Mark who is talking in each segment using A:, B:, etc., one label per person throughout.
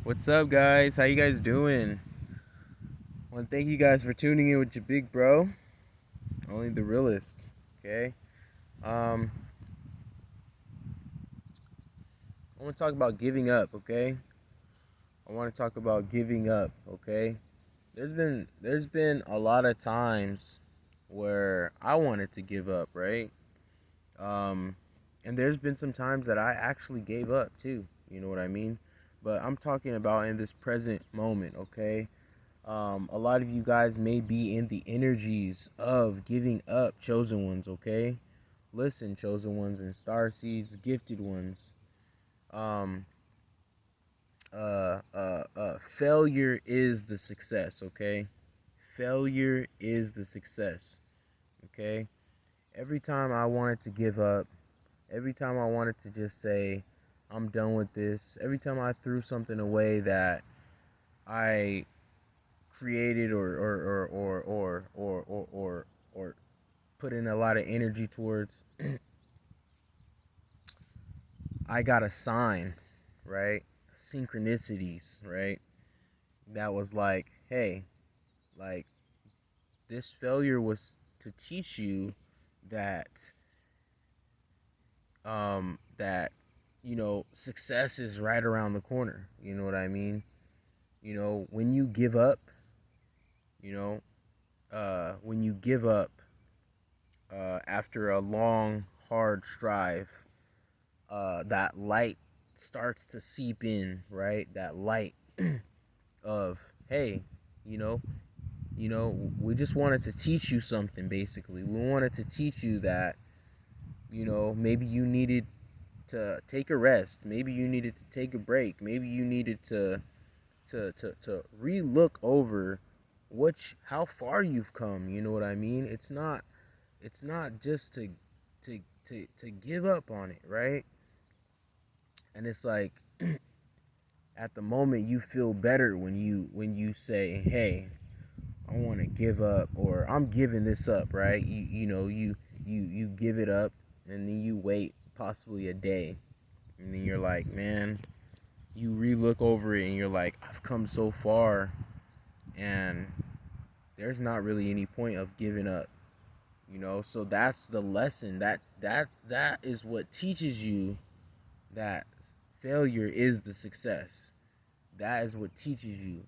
A: What's up, guys? How you guys doing? I want to thank you guys for tuning in with your big bro, only the realist. Okay. Um, I want to talk about giving up. Okay. I want to talk about giving up. Okay. There's been a lot of times where I wanted to give up, right? Um, and there's been some times that I actually gave up too. You know what I mean? But I'm talking about in this present moment. Okay. A lot of you guys may be in the energies of giving up, chosen ones, okay? Listen, chosen ones and star seeds, gifted ones. Um, Failure is the success, okay? Failure is the success, okay? Every time I wanted to give up, every time I wanted to just say, I'm done with this, every time I threw something away that I created or put in a lot of energy towards, I got a sign, right? Synchronicities, right? That was like, hey, like this failure was to teach you that that success is right around the corner. You know what I mean? When you give up, you know, when you give up after a long, hard strive, that light starts to seep in, right? That light of, hey, you know, we just wanted to teach you something. Basically, we wanted to teach you that, maybe you needed to take a rest, maybe you needed to take a break, maybe you needed to re-look over how far you've come. You know what I mean? It's not just to give up on it, right? And it's like, at the moment you feel better when you say, hey, I want to give up, or I'm giving this up, right? You give it up, and then you wait possibly a day, and then you're like, man, you re-look over it and you're like, I've come so far, and there's not really any point of giving up. So that's the lesson. That is what teaches you that failure is the success. That is what teaches you.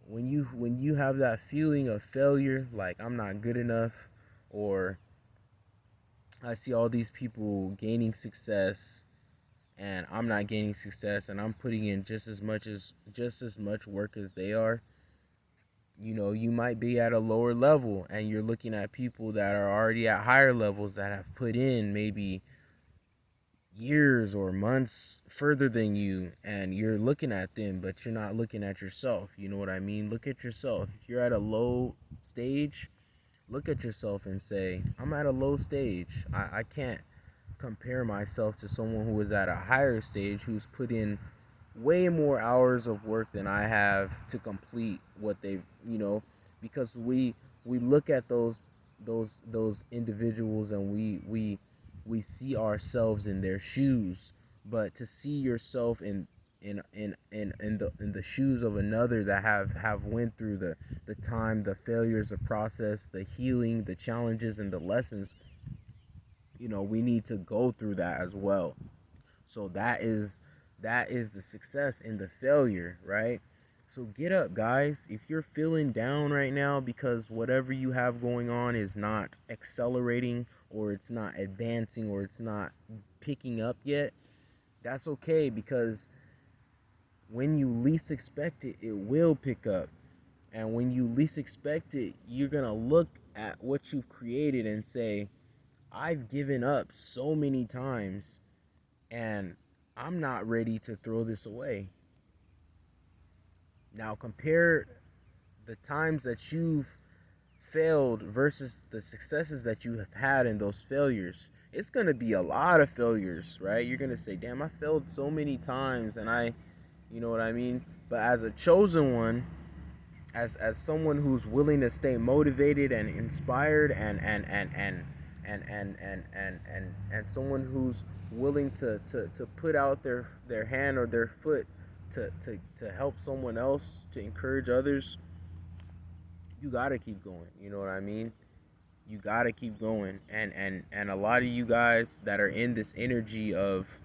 A: When you have that feeling of failure, like I'm not good enough, or I see all these people gaining success and I'm not gaining success, and I'm putting in just as much work as they are. You might be at a lower level and you're looking at people that are already at higher levels that have put in maybe years or months further than you, and you're looking at them, but you're not looking at yourself. You know what I mean? Look at yourself. If you're at a low stage, look at yourself and say, I'm at a low stage. I can't compare myself to someone who is at a higher stage, who's put in way more hours of work than I have to complete what because we look at those individuals, and we see ourselves in their shoes. But to see yourself in the shoes of another that have went through the time, the failures, the process, the healing, the challenges, and the lessons, we need to go through that as well. So that is the success in the failure, right? So get up, guys. If you're feeling down right now because whatever you have going on is not accelerating, or it's not advancing, or it's not picking up yet, that's okay, because when you least expect it, it will pick up. And when you least expect it, you're going to look at what you've created and say, I've given up so many times, and I'm not ready to throw this away. Now compare the times that you've failed versus the successes that you have had in those failures. It's going to be a lot of failures, right? You're going to say, damn, I failed so many times, and you know what I mean? But as a chosen one, as someone who's willing to stay motivated and inspired, and someone who's willing to put out their hand or their foot to help someone else, to encourage others, you gotta keep going. You know what I mean? You gotta keep going. And a lot of you guys that are in this energy of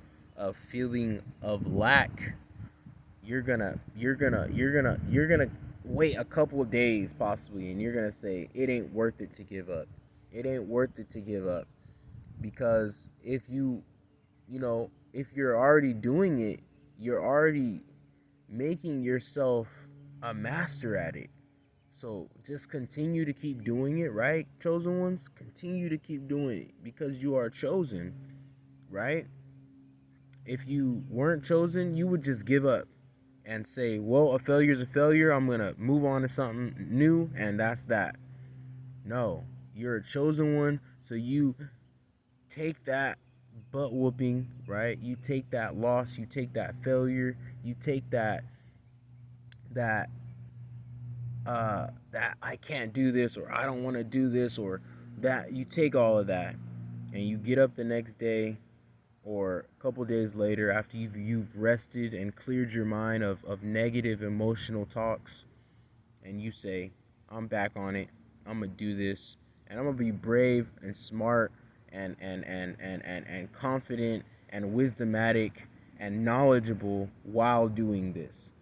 A: feeling of lack, you're gonna wait a couple of days possibly, and you're gonna say it ain't worth it to give up. It ain't worth it to give up, because if you're already doing it, you're already making yourself a master at it. So just continue to keep doing it, right, chosen ones? Continue to keep doing it because you are chosen, right? If you weren't chosen, you would just give up and say, well, a failure is a failure. I'm going to move on to something new, and that's that. No, you're a chosen one. So you take that butt whooping, right? You take that loss, you take that failure, you take that that I can't do this, or I don't want to do this, or that. You take all of that and you get up the next day or a couple days later after you've rested and cleared your mind of negative emotional talks, and you say, I'm back on it. I'm gonna do this, and I'm gonna be brave and smart and confident and wisdomatic and knowledgeable while doing this.